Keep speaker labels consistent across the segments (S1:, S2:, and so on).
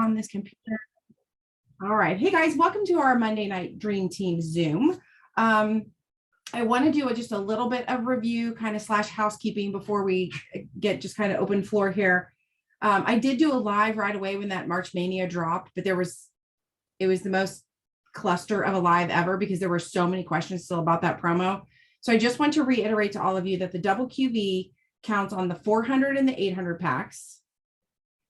S1: on this computer. All right. Hey guys, welcome to our Monday Night Dream Team Zoom. I want to do just a little bit of review kind of slash housekeeping before we get just kind of open floor here. I did do a live right away when that March Mania dropped, but it was the most cluster of a live ever because there were so many questions still about that promo. So I just want to reiterate to all of you that the double QV counts on the 400 and the 800 packs.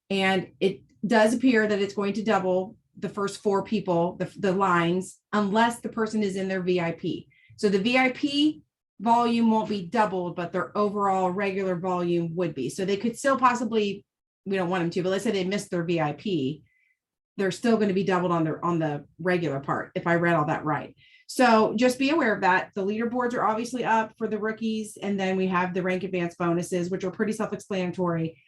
S1: And it does appear that it's going to double the first 4 people, the lines, unless the person is in their VIP. So the VIP volume won't be doubled, but their overall regular volume would be. So they could still possibly, we don't want them to, but let's say they missed their VIP, they're still going to be doubled on the regular part, if I read all that right. So just be aware of that. The leaderboards are obviously up for the rookies, and then we have the rank advance bonuses, which are pretty self-explanatory.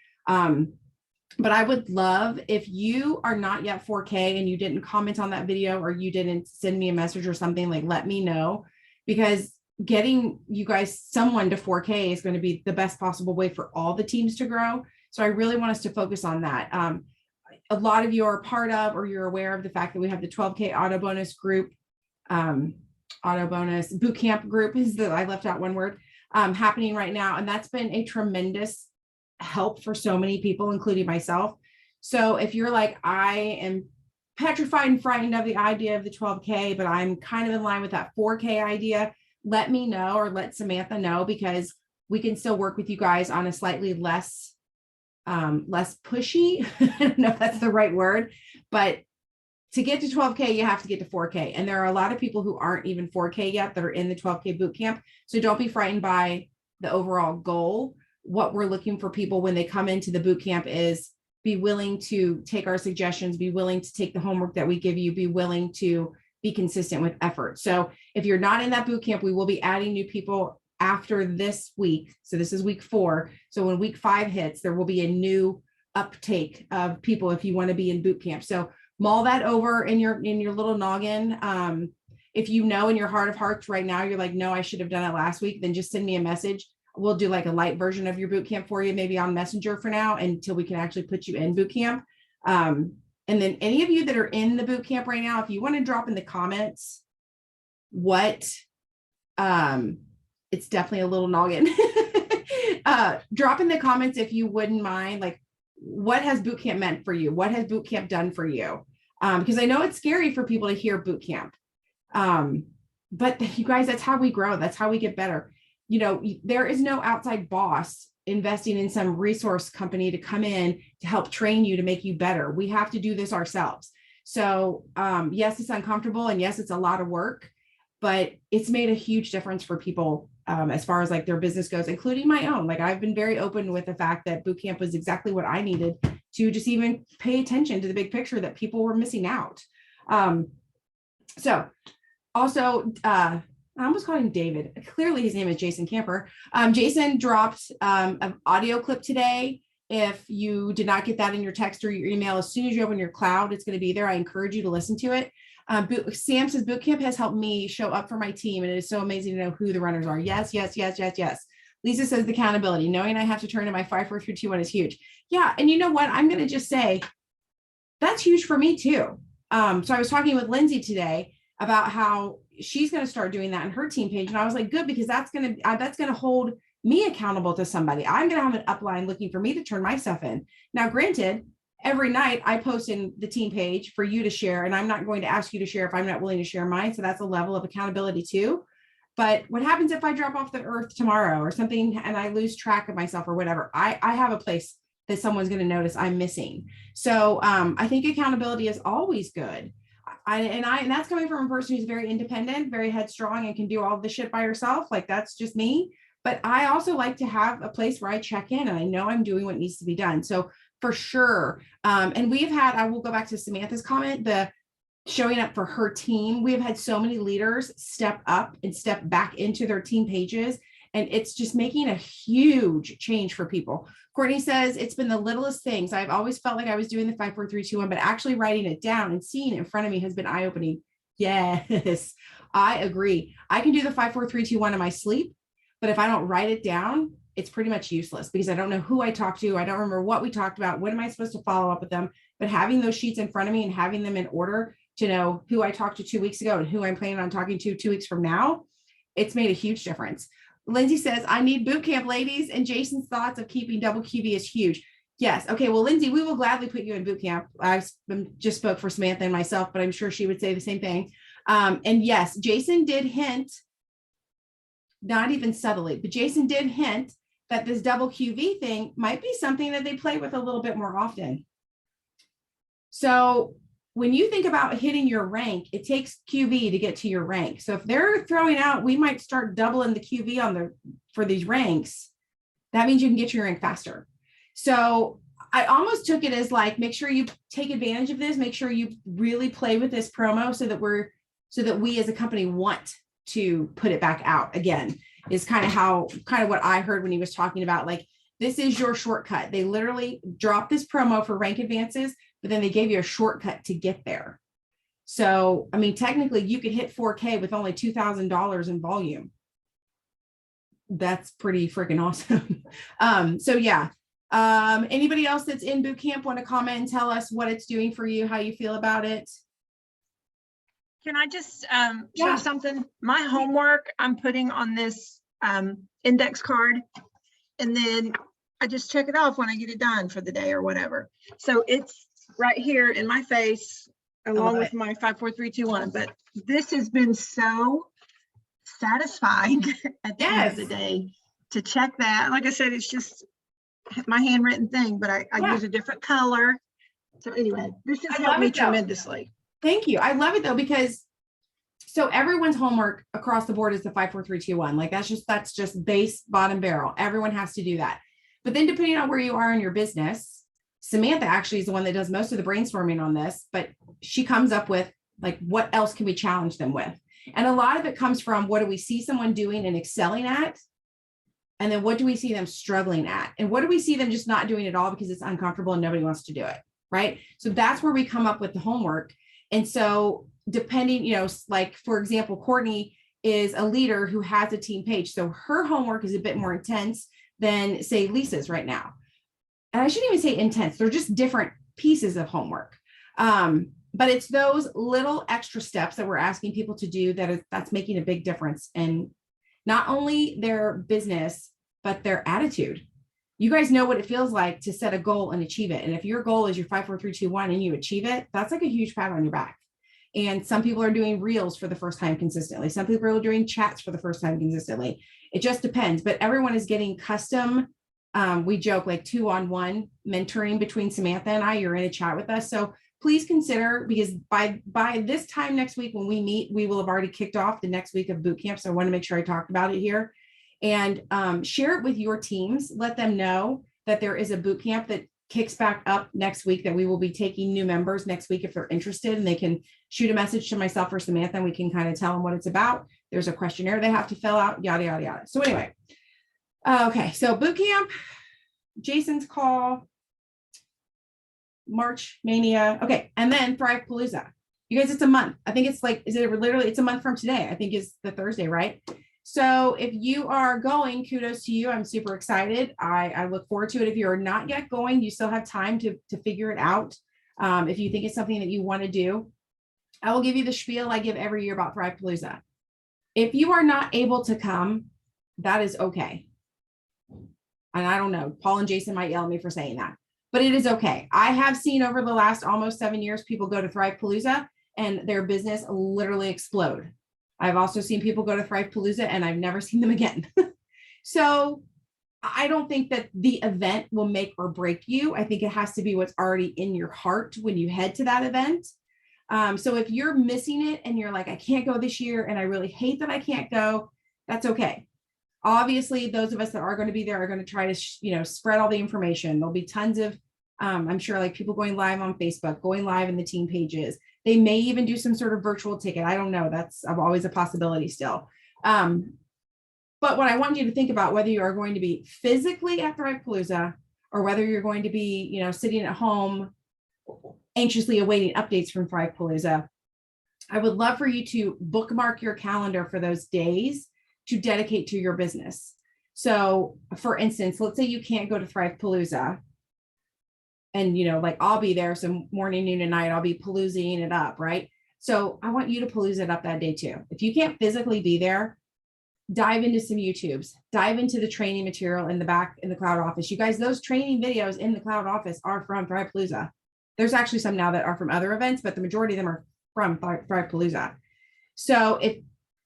S1: But I would love if you are not yet 4K and you didn't comment on that video or you didn't send me a message or something, like let me know, because getting you guys someone to 4K is going to be the best possible way for all the teams to grow. So I really want us to focus on that. A lot of you are part of, or you're aware of the fact that we have the 12K auto bonus group, auto bonus boot camp group is I left out one word, happening right now. And that's been a tremendous help for so many people, including myself. So if you're like, I am petrified and frightened of the idea of the 12K, but I'm kind of in line with that 4K idea, let me know, or let Samantha know, because we can still work with you guys on a slightly less pushy. I don't know if that's the right word, but to get to 12K, you have to get to 4K. And there are a lot of people who aren't even 4K yet that are in the 12K boot camp. So don't be frightened by the overall goal. What we're looking for people when they come into the boot camp is be willing to take our suggestions, be willing to take the homework that we give you, be willing to be consistent with effort. So if you're not in that boot camp, we will be adding new people after this week. So this is week 4. So when week 5 hits, there will be a new uptake of people if you want to be in boot camp. So mull that over in your little noggin. If you know in your heart of hearts right now, you're like, no, I should have done it last week, then just send me a message. We'll do like a light version of your boot camp for you, maybe on Messenger for now, until we can actually put you in boot camp. And then any of you that are in the boot camp right now, if you want to drop in the comments what, it's definitely a little noggin. Drop in the comments if you wouldn't mind, like, what has boot camp meant for you? What has boot camp done for you? Because I know it's scary for people to hear boot camp. But you guys, that's how we grow. That's how we get better. You know, there is no outside boss investing in some resource company to come in to help train you to make you better. We have to do this ourselves. So yes, it's uncomfortable, and yes, it's a lot of work, but it's made a huge difference for people as far as like their business goes, including my own. Like, I've been very open with the fact that boot camp was exactly what I needed to just even pay attention to the big picture that people were missing out. So also, I almost called him David. Clearly his name is Jason Camper. Jason dropped an audio clip today. If you did not get that in your text or your email, as soon as you open your cloud, it's going to be there. I encourage you to listen to it. Sam says boot camp has helped me show up for my team, and it is so amazing to know who the runners are. Yes, yes, yes, yes, yes. Lisa says the accountability. Knowing I have to turn in my 5, 4, 3, 2, 1 is huge. Yeah, and you know what? I'm going to just say that's huge for me too. So I was talking with Lindsay today about how she's going to start doing that in her team page. And I was like, good, because that's going to hold me accountable to somebody. I'm going to have an upline looking for me to turn my stuff in. Now, granted, every night I post in the team page for you to share, and I'm not going to ask you to share if I'm not willing to share mine. So that's a level of accountability too. But what happens if I drop off the earth tomorrow or something and I lose track of myself or whatever? I have a place that someone's going to notice I'm missing. So I think accountability is always good. And that's coming from a person who's very independent, very headstrong, and can do all the shit by herself. Like, that's just me. But I also like to have a place where I check in and I know I'm doing what needs to be done. So for sure. And we've had, I will go back to Samantha's comment, the showing up for her team. We have had so many leaders step up and step back into their team pages. And it's just making a huge change for people. Courtney says, it's been the littlest things. I've always felt like I was doing the 5, 4, 3, 2, 1, but actually writing it down and seeing it in front of me has been eye-opening. Yes, I agree. I can do the 5, 4, 3, 2, 1 in my sleep, but if I don't write it down, it's pretty much useless because I don't know who I talked to. I don't remember what we talked about. When am I supposed to follow up with them? but having those sheets in front of me and having them in order to know who I talked to 2 weeks ago and who I'm planning on talking to 2 weeks from now, it's made a huge difference. Lindsay says, I need boot camp, ladies, and Jason's thoughts of keeping double QV is huge. Yes. Okay. Well, Lindsay, we will gladly put you in boot camp. I just spoke for Samantha and myself, but I'm sure she would say the same thing. And yes, Jason did hint, not even subtly, but Jason did hint that this double QV thing might be something that they play with a little bit more often. So when you think about hitting your rank, it takes QV to get to your rank. So if they're throwing out, we might start doubling the QV for these ranks. That means you can get your rank faster. So I almost took it as like, make sure you take advantage of this, make sure you really play with this promo so that we as a company want to put it back out again, is kind of what I heard when he was talking about, like, this is your shortcut. They literally dropped this promo for rank advances, but then they gave you a shortcut to get there. So, I mean, technically you could hit 4K with only $2,000 in volume. That's pretty freaking awesome. So yeah. Anybody else that's in boot camp want to comment and tell us what it's doing for you, how you feel about it?
S2: Can I just share something? My homework I'm putting on this index card, and then I just check it off when I get it done for the day or whatever. So it's right here in my face, along with my 5, 4, 3, 2, 1. But this has been so satisfying at the end of the day to check that. Like I said, it's just my handwritten thing, but I use a different color. So anyway, this has helped me tremendously.
S1: Thank you. I love it though, because so everyone's homework across the board is the 5, 4, 3, 2, 1. Like that's just base, bottom barrel. Everyone has to do that. But then depending on where you are in your business, Samantha actually is the one that does most of the brainstorming on this, but she comes up with like, what else can we challenge them with? And a lot of it comes from, what do we see someone doing and excelling at? And then what do we see them struggling at? And what do we see them just not doing at all because it's uncomfortable and nobody wants to do it, right? So that's where we come up with the homework. And so depending, like for example, Courtney is a leader who has a team page. So her homework is a bit more intense than say Lisa's right now. And I shouldn't even say intense. They're just different pieces of homework. But it's those little extra steps that we're asking people to do that's making a big difference in not only their business, but their attitude. You guys know what it feels like to set a goal and achieve it. And if your goal is your 5, 4, 3, 2, 1 and you achieve it, that's like a huge pat on your back. And some people are doing reels for the first time consistently. Some people are doing chats for the first time consistently. It just depends, but everyone is getting custom. We joke like 2-on-1 mentoring between Samantha and I. You're in a chat with us. So please consider, because by this time next week when we meet, we will have already kicked off the next week of boot camp. So I want to make sure I talked about it here, and share it with your teams. Let them know that there is a boot camp that kicks back up next week, that we will be taking new members next week if they're interested, and they can shoot a message to myself or Samantha and we can kind of tell them what it's about. There's a questionnaire they have to fill out, yada, yada, yada. So anyway, okay. So boot camp, Jason's call, March Mania. Okay. And then Thrive Palooza. You guys, it's a month. I think it's like, it's a month from today, I think is the Thursday, right? So if you are going, kudos to you. I'm super excited. I look forward to it. If you're not yet going, you still have time to figure it out. If you think it's something that you want to do, I will give you the spiel I give every year about Thrive Palooza. If you are not able to come, that is okay. And I don't know, Paul and Jason might yell at me for saying that, but it is okay. I have seen over the last almost 7 years, people go to Thrive Palooza and their business literally explode. I've also seen people go to Thrive Palooza and I've never seen them again. So I don't think that the event will make or break you. I think it has to be what's already in your heart when you head to that event. So if you're missing it and you're like, I can't go this year and I really hate that I can't go, that's okay. Obviously, those of us that are going to be there are going to try to, spread all the information. There'll be tons of, I'm sure, like people going live on Facebook, going live in the team pages. They may even do some sort of virtual ticket. I don't know. That's always a possibility still. But what I want you to think about, whether you are going to be physically at Thrive Palooza or whether you're going to be, sitting at home anxiously awaiting updates from Thrive Palooza, I would love for you to bookmark your calendar for those days to dedicate to your business. So for instance, let's say you can't go to Thrive Palooza And, like I'll be there. So morning, noon, and night, I'll be paloozing it up. Right. So I want you to palooza it up that day too. If you can't physically be there, dive into some YouTubes, dive into the training material in the back in the cloud office. You guys, those training videos in the cloud office are from Thrivepalooza. There's actually some now that are from other events, but the majority of them are from Thrivepalooza. So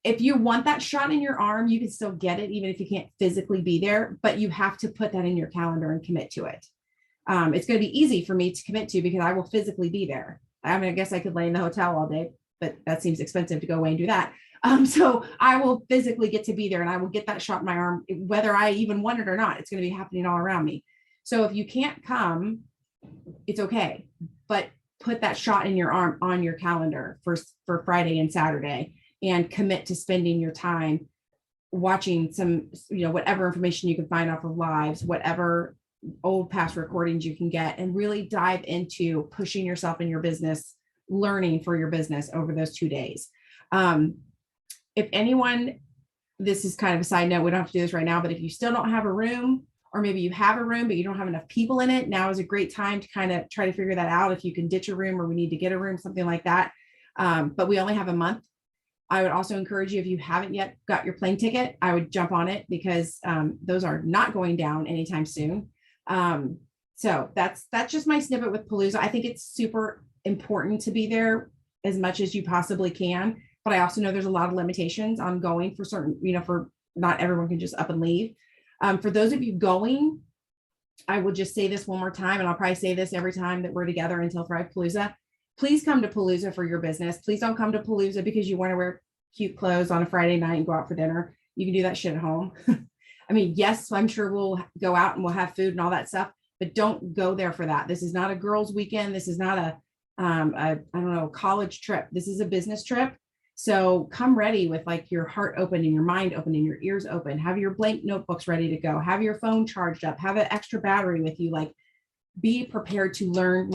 S1: if you want that shot in your arm, you can still get it, even if you can't physically be there, but you have to put that in your calendar and commit to it. It's going to be easy for me to commit to because I will physically be there. I mean, I guess I could lay in the hotel all day, but that seems expensive to go away and do that. So I will physically get to be there and I will get that shot in my arm, whether I even want it or not. It's going to be happening all around me. So if you can't come, it's okay, but put that shot in your arm on your calendar for Friday and Saturday and commit to spending your time watching some, whatever information you can find off of lives, whatever old past recordings you can get, and really dive into pushing yourself in your business, learning for your business over those 2 days. If anyone, this is kind of a side note, we don't have to do this right now, but if you still don't have a room, or maybe you have a room, but you don't have enough people in it, now is a great time to kind of try to figure that out. If you can ditch a room or we need to get a room, something like that. But we only have a month. I would also encourage you, if you haven't yet got your plane ticket, I would jump on it because those are not going down anytime soon. So that's just my snippet with Palooza. I think it's super important to be there as much as you possibly can. But I also know there's a lot of limitations on going for certain, for not everyone can just up and leave. For those of you going, I will just say this one more time, and I'll probably say this every time that we're together until Thrivepalooza. Please come to Palooza for your business. Please don't come to Palooza because you want to wear cute clothes on a Friday night and go out for dinner. You can do that shit at home. I mean, yes, I'm sure we'll go out and we'll have food and all that stuff, but don't go there for that. This is not a girls' weekend. This is not a college trip. This is a business trip. So come ready with like your heart open and your mind open and your ears open. Have your blank notebooks ready to go. Have your phone charged up. Have an extra battery with you. Like, be prepared to learn.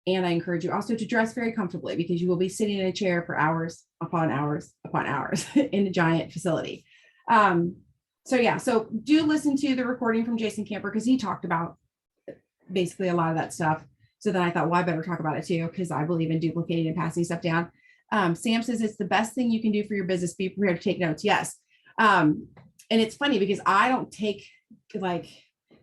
S1: And I encourage you also to dress very comfortably because you will be sitting in a chair for hours upon hours upon hours in a giant facility. So do listen to the recording from Jason Camper because he talked about basically a lot of that stuff. So then I thought, well, I better talk about it too, because I believe in duplicating and passing stuff down. Sam says it's the best thing you can do for your business. Be prepared to take notes. Yes. And it's funny because I don't take, like,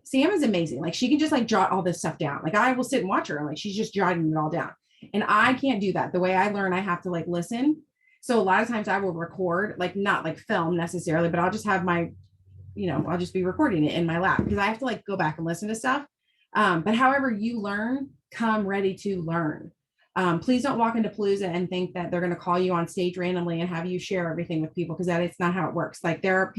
S1: Sam is amazing. Like, she can just like jot all this stuff down. Like, I will sit and watch her and like, she's just jotting it all down. And I can't do that. The way I learn, I have to like listen. So a lot of times I will record, like not like film necessarily, but I'll just have my, I'll just be recording it in my lap because I have to like go back and listen to stuff. But however you learn, come ready to learn. Please don't walk into Palooza and think that they're going to call you on stage randomly and have you share everything with people, because it's not how it works. Like, there are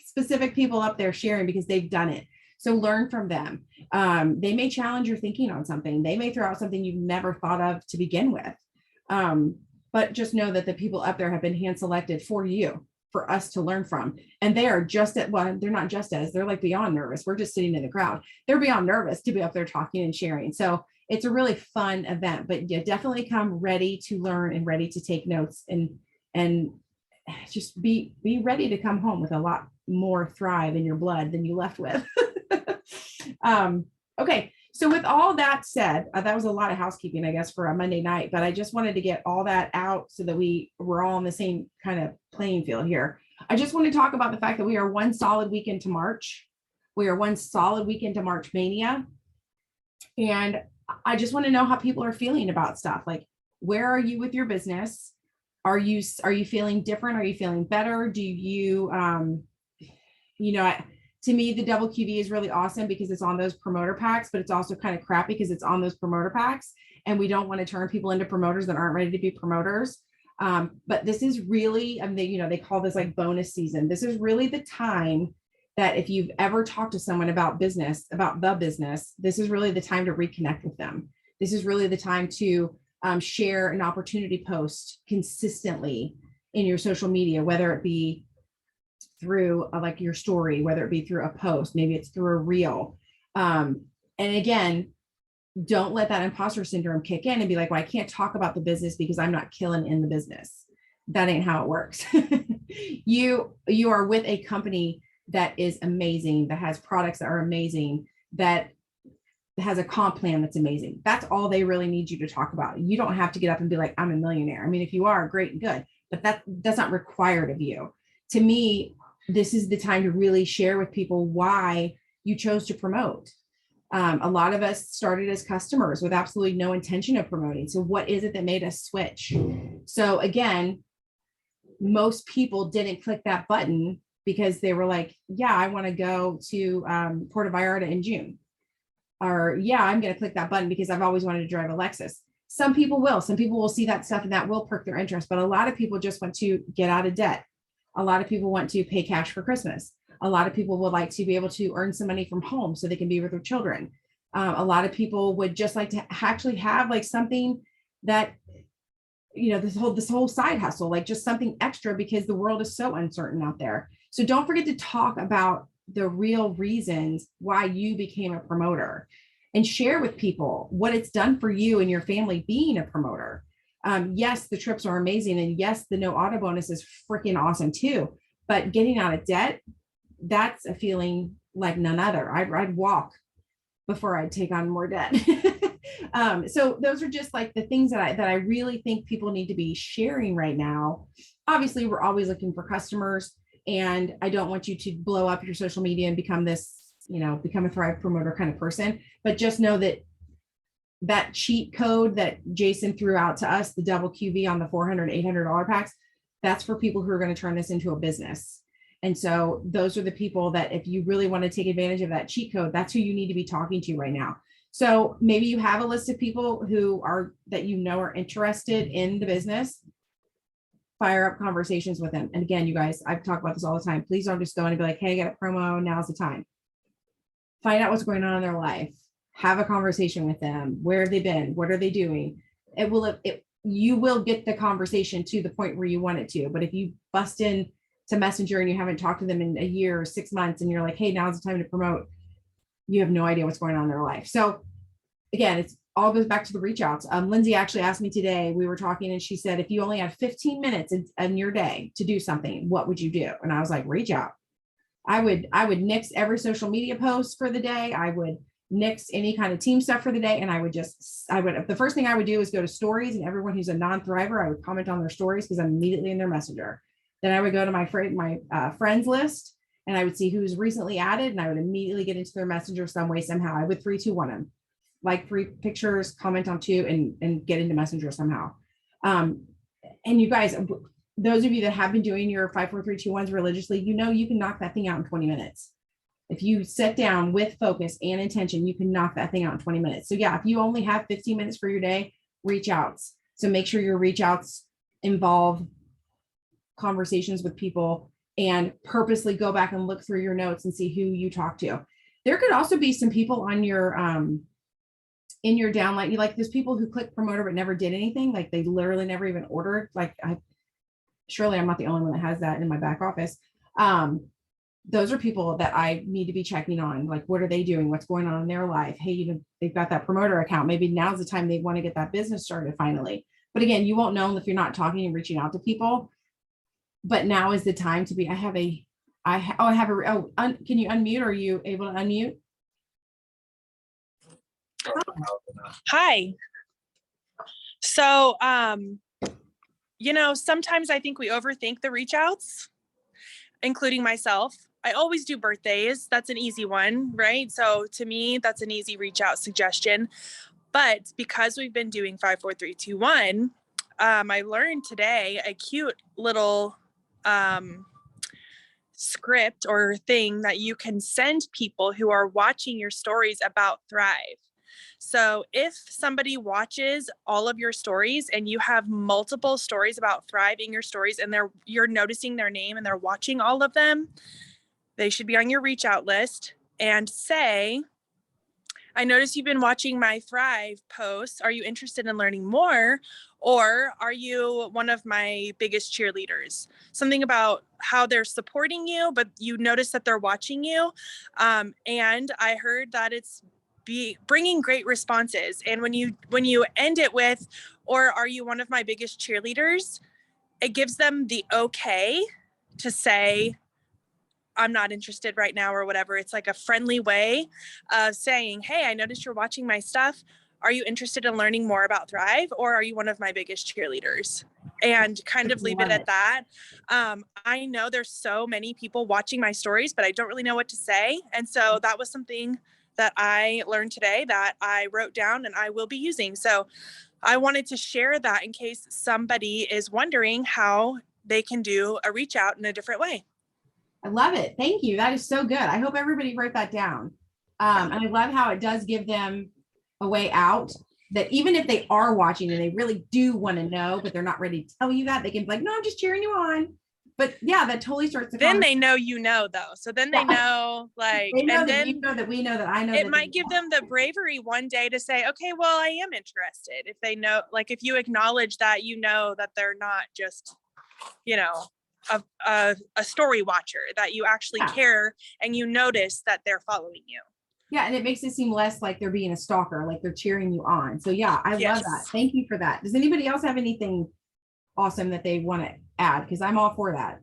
S1: specific people up there sharing because they've done it. So learn from them. They may challenge your thinking on something. They may throw out something you've never thought of to begin with. But just know that the people up there have been hand selected for you, for us to learn from. And they are they're not just as, they're like beyond nervous. We're just sitting in the crowd. They're beyond nervous to be up there talking and sharing. So it's a really fun event, but you definitely come ready to learn and ready to take notes and just be ready to come home with a lot more Thrive in your blood than you left with. Okay. So with all that said, that was a lot of housekeeping, I guess, for a Monday night, but I just wanted to get all that out so that we're all on the same kind of playing field here. I just want to talk about the fact that we are one solid week into March. We are one solid week into March Mania. And I just want to know how people are feeling about stuff. Like, where are you with your business? Are you feeling different? Are you feeling better? Do you, to me, the double QV is really awesome because it's on those promoter packs, but it's also kind of crappy because it's on those promoter packs. And we don't want to turn people into promoters that aren't ready to be promoters. But this is really, they call this like bonus season. This is really the time that if you've ever talked to someone about the business, this is really the time to reconnect with them. This is really the time to share an opportunity post consistently in your social media, whether it be through like your story, whether it be through a post, maybe it's through a reel. And again, don't let that imposter syndrome kick in and be like, well, I can't talk about the business because I'm not killing in the business. That ain't how it works. You are with a company that is amazing, that has products that are amazing, that has a comp plan that's amazing. That's all they really need you to talk about. You don't have to get up and be like, I'm a millionaire. I mean, if you are, great and good, but that's not required of you. To me, this is the time to really share with people why you chose to promote. A lot of us started as customers with absolutely no intention of promoting. So what is it that made us switch? So again, most people didn't click that button because they were like, yeah, I want to go to Puerto Vallarta in June. Or yeah, I'm going to click that button because I've always wanted to drive a Lexus. Some people will see that stuff and that will perk their interest. But a lot of people just want to get out of debt. A lot of people want to pay cash for Christmas. A lot of people would like to be able to earn some money from home so they can be with their children. A lot of people would just like to actually have like something that, you know, this whole side hustle, like just something extra because the world is so uncertain out there. So don't forget to talk about the real reasons why you became a promoter and share with people what it's done for you and your family being a promoter. Yes, the trips are amazing. And yes, the no auto bonus is freaking awesome too. But getting out of debt, that's a feeling like none other. I'd walk before I'd take on more debt. So those are just like the things that I really think people need to be sharing right now. Obviously, we're always looking for customers, and I don't want you to blow up your social media and become this, you know, become a Thrive promoter kind of person. But just know that that cheat code that Jason threw out to us, the double QV on the $400, $800 packs, that's for people who are going to turn this into a business. And so those are the people that if you really want to take advantage of that cheat code, that's who you need to be talking to right now. So maybe you have a list of people who are that you know are interested in the business. Fire up conversations with them. And again, you guys, I've talked about this all the time. Please don't just go in and be like, hey, I got a promo. Now's the time. Find out what's going on in their life. Have a conversation with them. Where have they been? What are they doing? You will get the conversation to the point where you want it to. But if you bust in to Messenger and you haven't talked to them in a year or 6 months and you're like, hey, now's the time to promote, you have no idea what's going on in their life. So again, it's all goes back to the reach outs. Lindsay actually asked me today, we were talking and she said, if you only had 15 minutes in your day to do something, what would you do? And I was like, reach out. I would nix every social media post for the day. I would nix any kind of team stuff for the day. And the first thing I would do is go to stories, and everyone who's a non-thriver, I would comment on their stories because I'm immediately in their messenger. Then I would go to my friends list and I would see who's recently added, and I would immediately get into their messenger some way, somehow. I would 3-2-1 them, like 3 pictures, comment on 2, and get into messenger somehow. And you guys, those of you that have been doing your 5, 4, 3, 2, 1s religiously, you know, you can knock that thing out in 20 minutes. If you sit down with focus and intention, you can knock that thing out in 20 minutes. So yeah, if you only have 15 minutes for your day, reach outs. So make sure your reach outs involve conversations with people, and purposely go back and look through your notes and see who you talk to. There could also be some people on your in your downline. You like there's people who click promoter but never did anything. Like they literally never even ordered. Like surely I'm not the only one that has that in my back office. Those are people that I need to be checking on. Like, what are they doing? What's going on in their life? Hey, you know, they've got that promoter account. Maybe now's the time they want to get that business started finally. But again, you won't know if you're not talking and reaching out to people. But now is the time to be. Can you unmute? Are you able to unmute?
S3: Hi. So, you know, sometimes I think we overthink the reach outs, including myself. I always do birthdays. That's an easy one, right? So to me, that's an easy reach out suggestion. But because we've been doing 5, 4, 3, 2, 1, I learned today a cute little script or thing that you can send people who are watching your stories about Thrive. So if somebody watches all of your stories and you have multiple stories about Thrive in your stories, and you're noticing their name and they're watching all of them, they should be on your reach out list and say, I noticed you've been watching my Thrive posts. Are you interested in learning more? Or are you one of my biggest cheerleaders? Something about how they're supporting you, but you notice that they're watching you. And I heard that it's bringing great responses. And when you end it with, or are you one of my biggest cheerleaders? It gives them the okay to say, I'm not interested right now or whatever. It's like a friendly way of saying, hey, I noticed you're watching my stuff. Are you interested in learning more about Thrive, or are you one of my biggest cheerleaders? And kind of leave it at that. I know there's so many people watching my stories, but I don't really know what to say. And so that was something that I learned today that I wrote down and I will be using. So I wanted to share that in case somebody is wondering how they can do a reach out in a different way.
S1: I love it. Thank you. That is so good. I hope everybody wrote that down. And I love how it does give them a way out, that even if they are watching and they really do want to know, but they're not ready to tell you that, they can be like, no, I'm just cheering you on. But yeah, that totally starts to
S3: then they know, you know, though. So then they know, like,
S1: they know
S3: and
S1: that
S3: then
S1: you know that we know that I know
S3: it
S1: that
S3: might give them the bravery one day to say, okay, well, I am interested. If they know, like, if you acknowledge that, you know, that they're not just, you know, a story watcher, that you actually care and you notice that they're following you.
S1: Yeah, and it makes it seem less like they're being a stalker, like they're cheering you on. So yeah, I love that. Thank you for that. Does anybody else have anything awesome that they want to add? Because I'm all for that.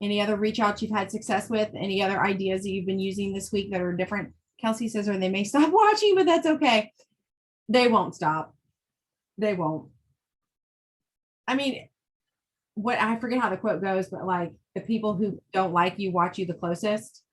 S1: Any other reach outs you've had success with? Any other ideas that you've been using this week that are different? Kelsey says, or they may stop watching, but that's okay. They won't stop. They won't. I mean, I forget how the quote goes, but like, the people who don't like you watch you the closest.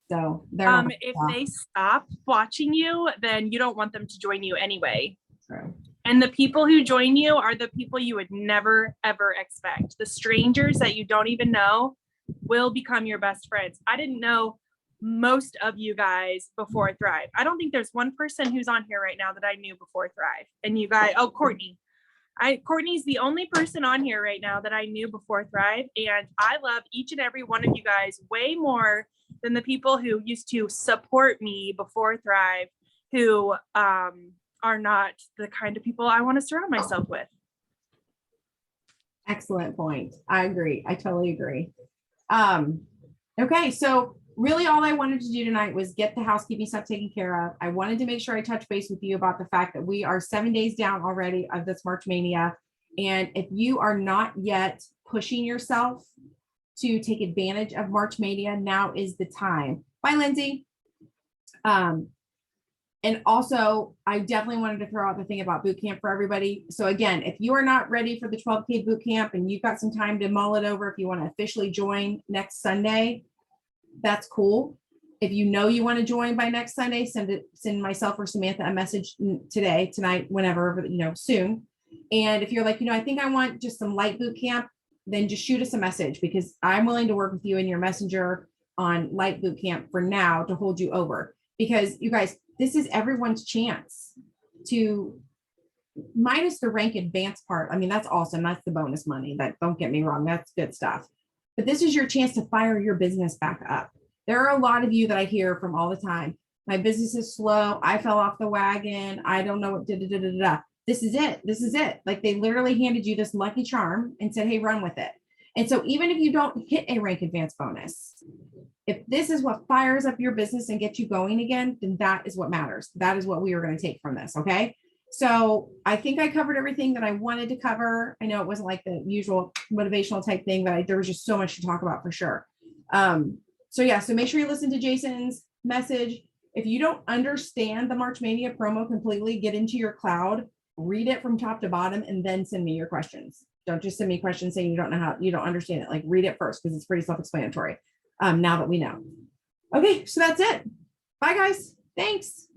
S1: So they're
S3: if they stop watching you, then you don't want them to join you anyway.
S1: True.
S3: And the people who join you are the people you would never, ever expect. The strangers that you don't even know will become your best friends. I didn't know most of you guys before Thrive. I don't think there's one person who's on here right now that I knew before Thrive. And you guys, Courtney. Courtney's the only person on here right now that I knew before Thrive. And I love each and every one of you guys way more than the people who used to support me before Thrive, who are not the kind of people I want to surround myself with.
S1: Excellent point. I agree. I totally agree. Okay, so really all I wanted to do tonight was get the housekeeping stuff taken care of. I wanted to make sure I touch base with you about the fact that we are 7 days down already of this March Mania. And if you are not yet pushing yourself to take advantage of March Mania, now is the time. Bye, Lindsay. And also, I definitely wanted to throw out the thing about boot camp for everybody. So again, if you are not ready for the 12K boot camp and you've got some time to mull it over, if you want to officially join next Sunday, that's cool. If you know you want to join by next Sunday, send myself or Samantha a message today, tonight, whenever, soon. And if you're like, I think I want just some light boot camp, then just shoot us a message, because I'm willing to work with you in your messenger on light boot camp for now to hold you over. Because you guys, this is everyone's chance to, minus the rank advance part. I mean, that's awesome. That's the bonus money. That, don't get me wrong, that's good stuff. But this is your chance to fire your business back up. There are a lot of you that I hear from all the time. My business is slow. I fell off the wagon. I don't know what This is it. This is it. Like, they literally handed you this lucky charm and said, hey, run with it. And so even if you don't hit a rank advance bonus, if this is what fires up your business and gets you going again, then that is what matters. That is what we are going to take from this. Okay. So I think I covered everything that I wanted to cover. I know it wasn't like the usual motivational type thing, but there was just so much to talk about for sure. So yeah, so make sure you listen to Jason's message. If you don't understand the March Mania promo completely, get into your cloud, read it from top to bottom, and then send me your questions. Don't just send me questions saying you don't know how, you don't understand it. Like, read it first, because it's pretty self-explanatory. Now that we know. Okay, so that's it. Bye guys. Thanks.